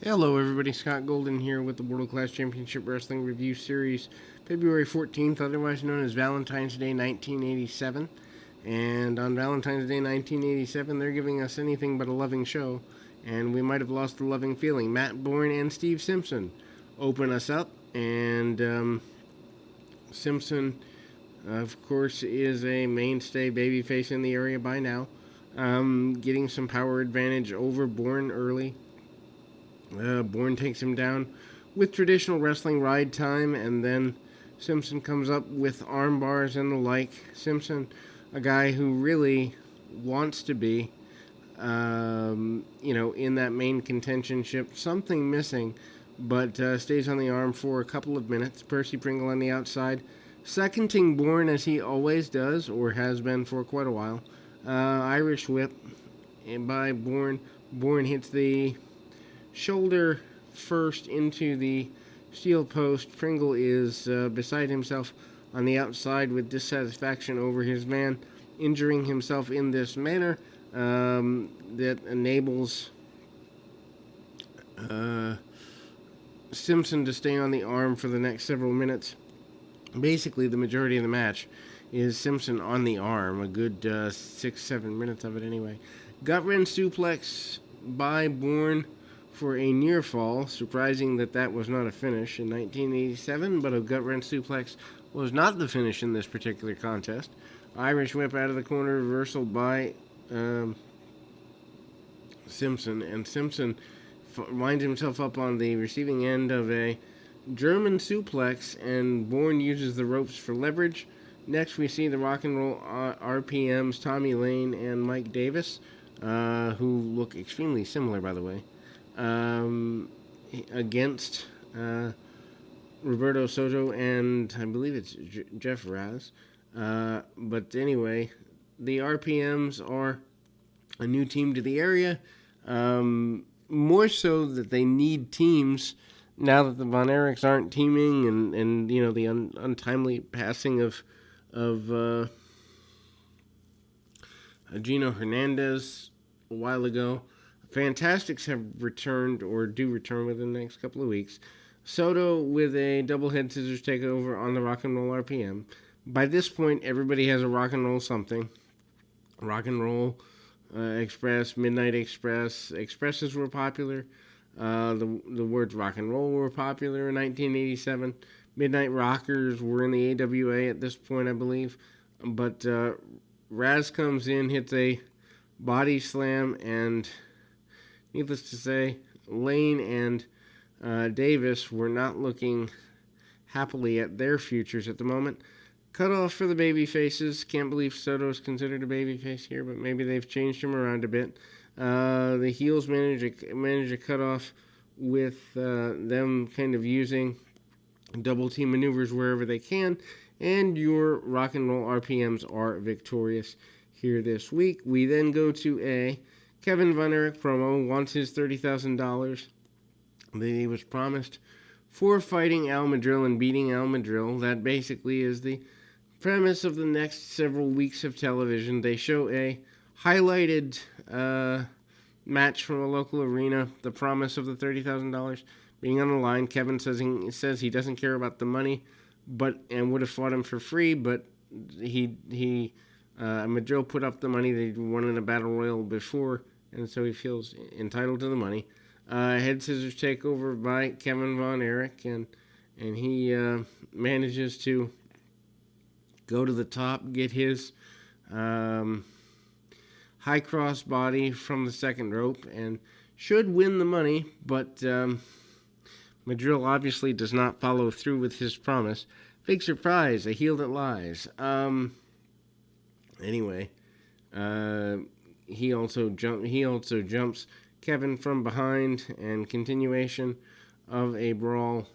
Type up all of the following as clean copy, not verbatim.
Hello, everybody. Scott Golden here with the World Class Championship Wrestling Review Series, February 14th, otherwise known as Valentine's Day 1987. And on Valentine's Day 1987, they're giving us anything but a loving show, and we might have lost the loving feeling. Mattbourne and Steve Simpson open us up, and Simpson, of course, is a mainstay babyface in the area by now, getting some power advantage over Bourne early. Bourne takes him down with traditional wrestling ride time, and then Simpson comes up with arm bars and the like. Simpson, a guy who really wants to be, in that main contentionship. Something missing, but stays on the arm for a couple of minutes. Percy Pringle on the outside, seconding Bourne as he always does, or has been for quite a while. Irish whip by Bourne. Bourne hits the shoulder first into the steel post. Pringle is beside himself on the outside with dissatisfaction over his man injuring himself in this manner. That enables Simpson to stay on the arm for the next several minutes. Basically, the majority of the match is Simpson on the arm, a good 6-7 minutes of it anyway. Gut wrench suplex by Bourne for a near fall. Surprising that was not a finish in 1987, but a gut wrench suplex was not the finish in this particular contest. Irish whip out of the corner, reversal by Simpson, and Simpson winds himself up on the receiving end of a German suplex, and Bourne uses the ropes for leverage. Next, we see the Rock and Roll RPMs, Tommy Lane and Mike Davis, who look extremely similar, by the way, against Roberto Soto and I believe it's Jeff Razz. But anyway, the RPMs are a new team to the area. More so that they need teams now that the Von Erichs aren't teaming, and the untimely passing of Gino Hernandez a while ago. Fantastics have returned, or do return within the next couple of weeks. Soto with a double head scissors takeover on the Rock and Roll RPM. By this point, everybody has a Rock and Roll something. Rock and Roll Express, Midnight Express. Expresses were popular. The words rock and roll were popular in 1987. Midnight Rockers were in the AWA at this point, I believe. But Razz comes in, hits a body slam, and needless to say, Lane and Davis were not looking happily at their futures at the moment. Cut off for the baby faces. Can't believe Soto is considered a baby face here, but maybe they've changed him around a bit. The heels manage a cut off with them kind of using double team maneuvers wherever they can, and your Rock and Roll RPMs are victorious here this week. We then go to a Kevin Von Erich promo. Wants his $30,000 that he was promised for fighting Al Madrill and beating Al Madrill. That basically is the premise of the next several weeks of television. They show a highlighted match from a local arena, the promise of the $30,000 being on the line. Kevin says he doesn't care about the money, and would have fought him for free, but Madrill put up the money. They won in a battle royal before, and so he feels entitled to the money. Head scissors takeover by Kevin Von Erich, and he manages to go to the top, get his high cross body from the second rope, and should win the money, but Madrill obviously does not follow through with his promise. Big surprise, a heel that lies. Anyway, he also jumps Kevin from behind, and continuation of a brawl.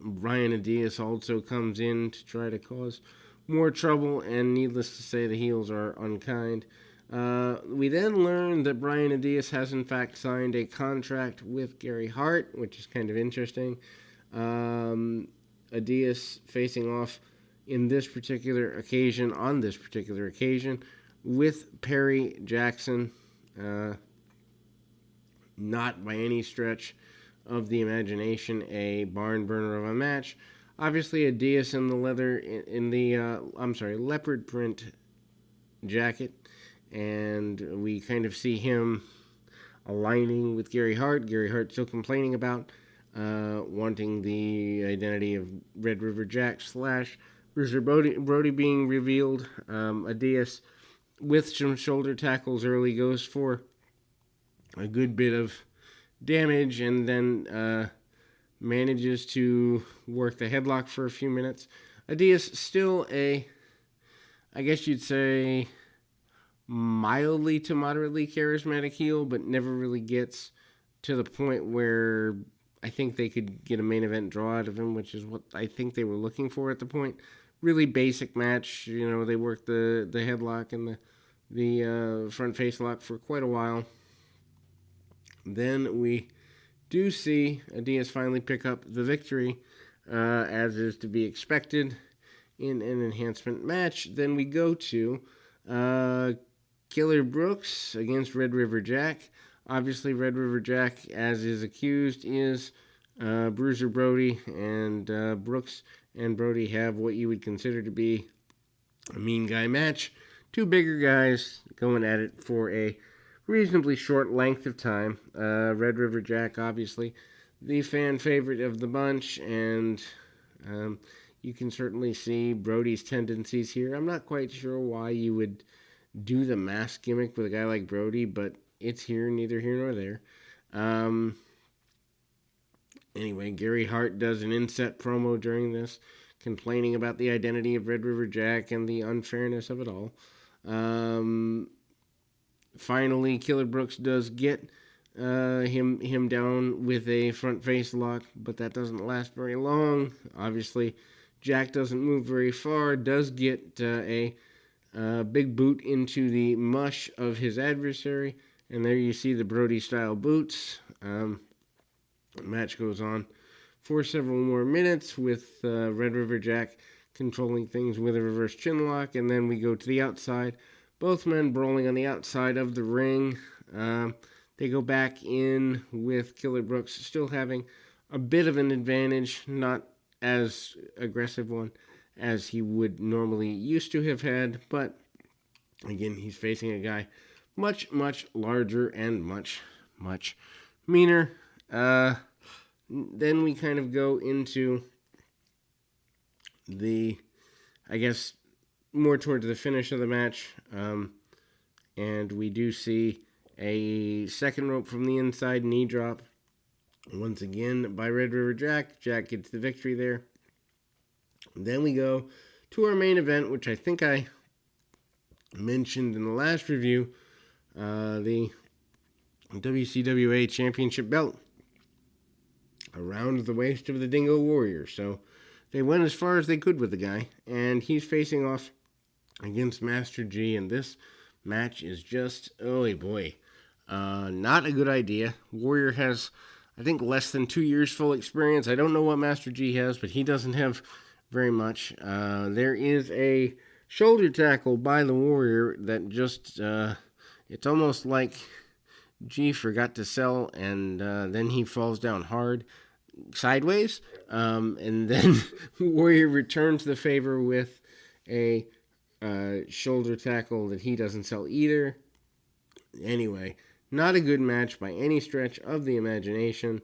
Brian Adias also comes in to try to cause more trouble, and needless to say, the heels are unkind. We then learn that Brian Adias has in fact signed a contract with Gary Hart, which is kind of interesting. Adias facing off on this particular occasion, with Perry Jackson. Not by any stretch of the imagination a barn burner of a match. Obviously, a Diaz in the leopard print jacket, and we kind of see him aligning with Gary Hart. Gary Hart still complaining about wanting the identity of Red River Jack / Bruiser Brody being revealed. Adias, with some shoulder tackles early, goes for a good bit of damage and then manages to work the headlock for a few minutes. Adias still I guess you'd say, mildly to moderately charismatic heel, but never really gets to the point where I think they could get a main event draw out of him, which is what I think they were looking for at the point. Really basic match. They worked the headlock and the front face lock for quite a while. Then we do see Adias finally pick up the victory, as is to be expected in an enhancement match. Then we go to Killer Brooks against Red River Jack. Obviously, Red River Jack, as is accused, is Bruiser Brody, and Brooks and Brody have what you would consider to be a mean guy match. Two bigger guys going at it for a reasonably short length of time. Red River Jack, obviously, the fan favorite of the bunch, and you can certainly see Brody's tendencies here. I'm not quite sure why you would do the mask gimmick with a guy like Brody, but it's neither here nor there. Anyway, Gary Hart does an inset promo during this, complaining about the identity of Red River Jack and the unfairness of it all. Finally, Killer Brooks does get him down with a front face lock, but that doesn't last very long. Obviously, Jack doesn't move very far, does get a big boot into the mush of his adversary, and there you see the Brody-style boots. The match goes on for several more minutes with Red River Jack controlling things with a reverse chinlock, and then we go to the outside. Both men brawling on the outside of the ring. They go back in with Killer Brooks still having a bit of an advantage, not as aggressive one as he would normally used to have had, but again, he's facing a guy much, much larger and much, much meaner. Then we kind of go into more towards the finish of the match, and we do see a second rope from the inside knee drop, once again by Red River Jack. Jack gets the victory there. Then we go to our main event, which I think I mentioned in the last review, the WCWA Championship belt around the waist of the Dingo Warrior. So they went as far as they could with the guy, and he's facing off against Master G, and this match is just, oh boy, not a good idea. Warrior has, I think, less than 2 years full experience. I don't know what Master G has, but he doesn't have very much. There is a shoulder tackle by the Warrior that just, it's almost like G forgot to sell, and then he falls down hard sideways, and then Warrior returns the favor with a shoulder tackle that he doesn't sell either. Anyway, not a good match by any stretch of the imagination.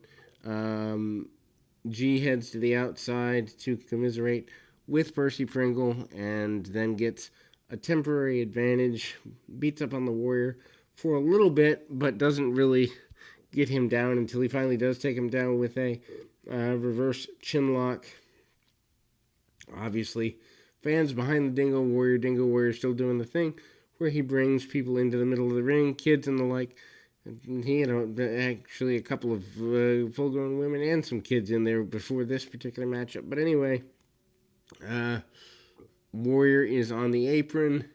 G heads to the outside to commiserate with Percy Pringle, and then gets a temporary advantage, beats up on the Warrior for a little bit, but doesn't really get him down until he finally does take him down with a reverse chinlock. Obviously, fans behind the Dingo Warrior still doing the thing where he brings people into the middle of the ring, kids and the like. He had actually a couple of full-grown women and some kids in there before this particular matchup. But anyway, Warrior is on the apron.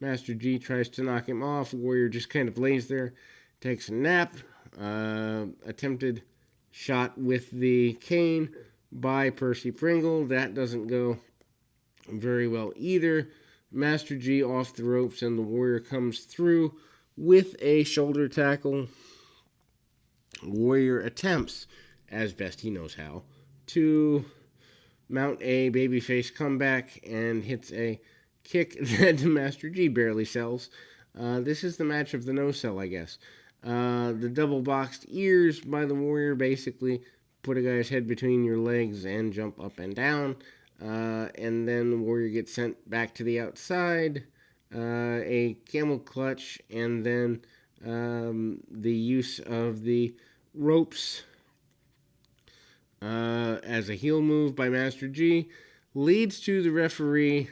Master G tries to knock him off. Warrior just kind of lays there, takes a nap. Attempted shot with the cane by Percy Pringle. That doesn't go very well either. Master G off the ropes, and the Warrior comes through with a shoulder tackle. Warrior attempts, as best he knows how, to mount a babyface comeback and hits a kick that Master G barely sells. This is the match of the no-sell, I guess. The double-boxed ears by the Warrior basically put a guy's head between your legs and jump up and down. And then the Warrior gets sent back to the outside. A camel clutch, and then the use of the ropes as a heel move by Master G leads to the referee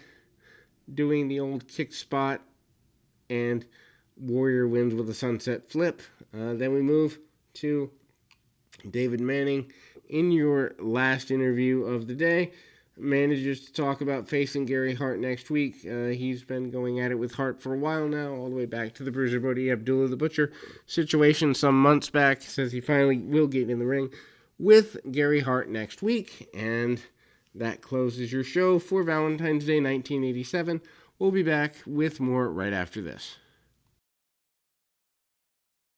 doing the old kick spot, and Warrior wins with a sunset flip. Then we move to David Manning. In your last interview of the day, manages to talk about facing Gary Hart next week. He's been going at it with Hart for a while now, all the way back to the Bruiser Brody Abdullah the Butcher situation some months back. Says he finally will get in the ring with Gary Hart next week. And that closes your show for Valentine's Day 1987. We'll be back with more right after this.